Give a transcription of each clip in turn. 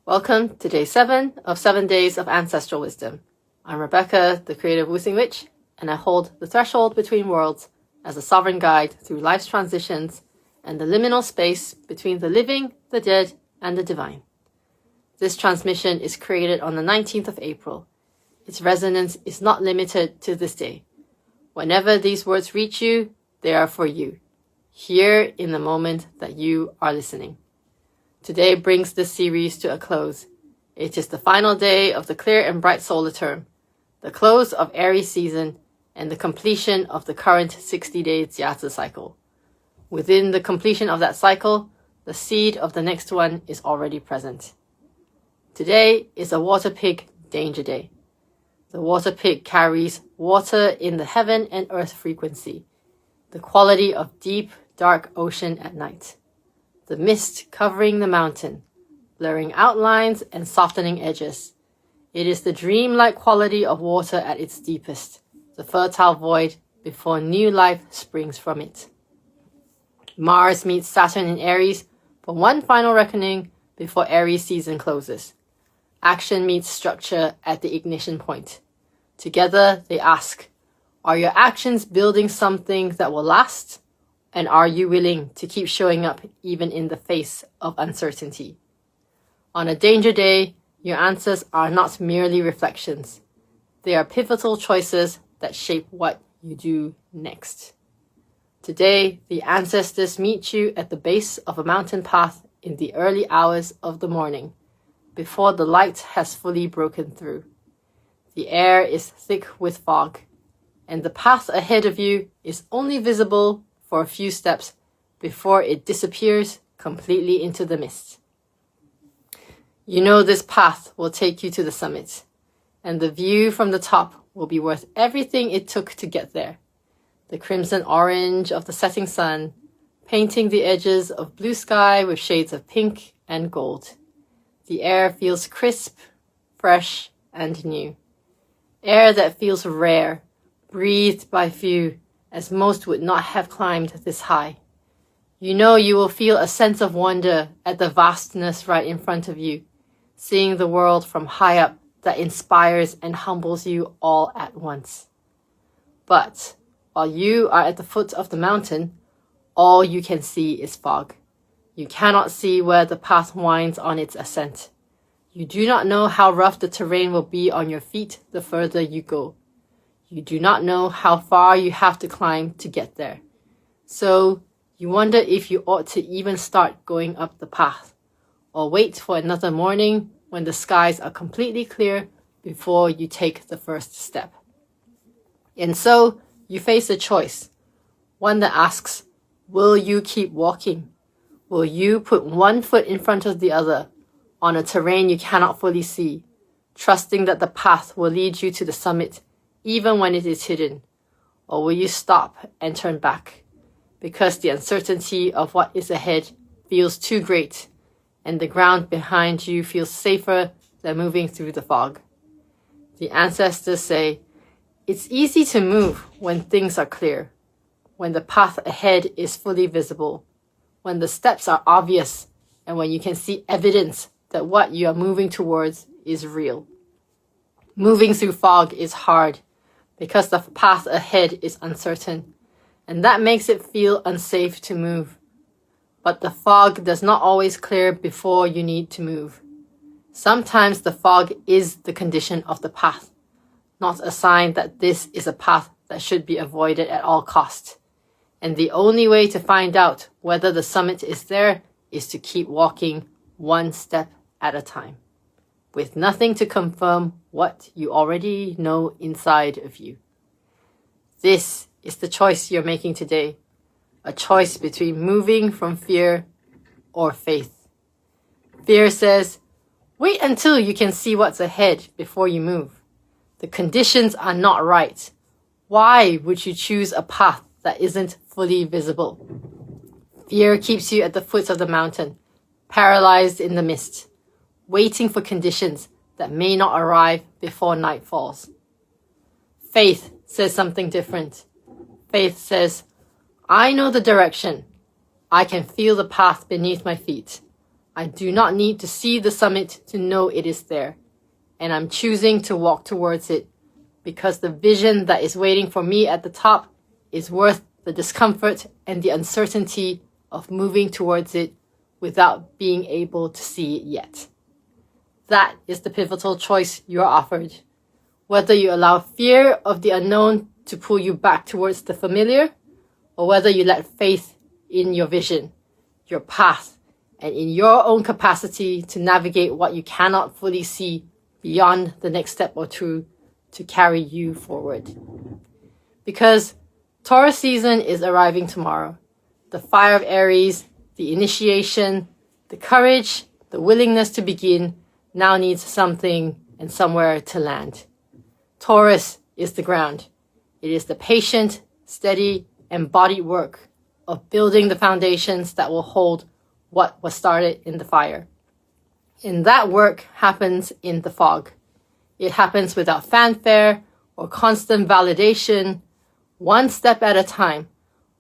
Welcome to Day 7 of 7 Days of Ancestral Wisdom. I'm Rebecca, the creative Wuxing Witch, and I hold the threshold between worlds as a sovereign guide through life's transitions and the liminal space between the living, the dead, and the divine. This transmission is created on the 19th of April. Its resonance is not limited to this day. Whenever these words reach you, they are for you, here in the moment that you are listening. Today brings this series to a close. It is the final day of the clear and bright solar term, the close of Aries season, and the completion of the current 60-day Jia Zi cycle. Within the completion of that cycle, the seed of the next one is already present. Today is a water pig danger day. The water pig carries water in the heaven and earth frequency, the quality of deep, dark ocean at night. The mist covering the mountain, blurring outlines and softening edges. It is the dreamlike quality of water at its deepest, the fertile void before new life springs from it. Mars meets Saturn in Aries for one final reckoning before Aries season closes. Action meets structure at the ignition point. Together they ask, are your actions building something that will last? And are you willing to keep showing up even in the face of uncertainty? On a danger day, your answers are not merely reflections. They are pivotal choices that shape what you do next. Today, the ancestors meet you at the base of a mountain path in the early hours of the morning, before the light has fully broken through. The air is thick with fog, and the path ahead of you is only visible for a few steps before it disappears completely into the mist. You know this path will take you to the summit, and the view from the top will be worth everything it took to get there. The crimson orange of the setting sun, painting the edges of blue sky with shades of pink and gold. The air feels crisp, fresh, and new. Air that feels rare, breathed by few, as most would not have climbed this high. You know you will feel a sense of wonder at the vastness right in front of you, seeing the world from high up that inspires and humbles you all at once. But while you are at the foot of the mountain, all you can see is fog. You cannot see where the path winds on its ascent. You do not know how rough the terrain will be on your feet the further you go. You do not know how far you have to climb to get there. So you wonder if you ought to even start going up the path, or wait for another morning when the skies are completely clear before you take the first step. And so you face a choice, one that asks, will you keep walking? Will you put one foot in front of the other on a terrain you cannot fully see, trusting that the path will lead you to the summit even when it is hidden? Or will you stop and turn back because the uncertainty of what is ahead feels too great and the ground behind you feels safer than moving through the fog? The ancestors say, it's easy to move when things are clear, when the path ahead is fully visible, when the steps are obvious, and when you can see evidence that what you are moving towards is real. Moving through fog is hard because the path ahead is uncertain, and that makes it feel unsafe to move. But the fog does not always clear before you need to move. Sometimes the fog is the condition of the path, not a sign that this is a path that should be avoided at all costs. And the only way to find out whether the summit is there is to keep walking one step at a time, with nothing to confirm what you already know inside of you. This is the choice you're making today, a choice between moving from fear or faith. Fear says, wait until you can see what's ahead before you move. The conditions are not right. Why would you choose a path that isn't fully visible? Fear keeps you at the foot of the mountain, paralyzed in the mist, waiting for conditions that may not arrive before night falls. Faith says something different. Faith says, I know the direction. I can feel the path beneath my feet. I do not need to see the summit to know it is there, and I'm choosing to walk towards it because the vision that is waiting for me at the top is worth the discomfort and the uncertainty of moving towards it without being able to see it yet. That is the pivotal choice you're offered. Whether you allow fear of the unknown to pull you back towards the familiar, or whether you let faith in your vision, your path, and in your own capacity to navigate what you cannot fully see beyond the next step or two to carry you forward. Because Taurus season is arriving tomorrow. The fire of Aries, the initiation, the courage, the willingness to begin now needs something and somewhere to land. Taurus is the ground. It is the patient, steady, embodied work of building the foundations that will hold what was started in the fire. And that work happens in the fog. It happens without fanfare or constant validation, one step at a time,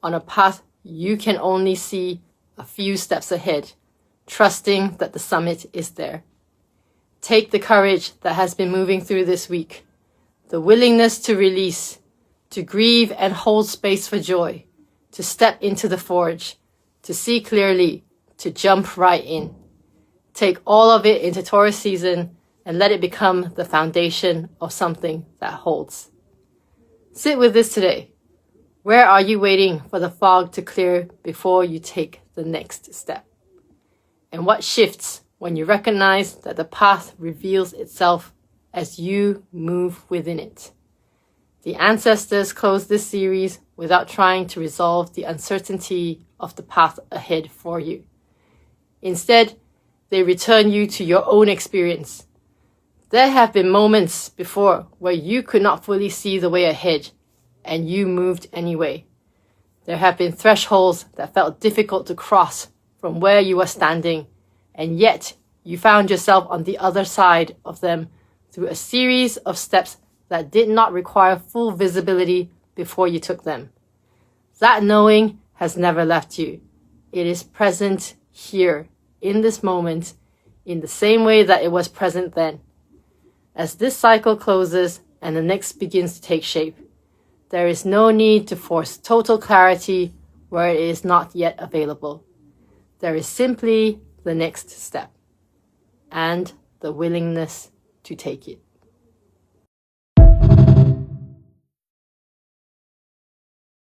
on a path you can only see a few steps ahead, trusting that the summit is there. Take the courage that has been moving through this week, the willingness to release, to grieve and hold space for joy, to step into the forge, to see clearly, to jump right in. Take all of it into Taurus season and let it become the foundation of something that holds. Sit with this today. Where are you waiting for the fog to clear before you take the next step? And what shifts when you recognize that the path reveals itself as you move within it? The ancestors close this series without trying to resolve the uncertainty of the path ahead for you. Instead, they return you to your own experience. There have been moments before where you could not fully see the way ahead, and you moved anyway. There have been thresholds that felt difficult to cross from where you were standing, and yet you found yourself on the other side of them through a series of steps that did not require full visibility before you took them. That knowing has never left you. It is present here, in this moment, in the same way that it was present then. As this cycle closes and the next begins to take shape, there is no need to force total clarity where it is not yet available. There is simply the next step and the willingness to take it.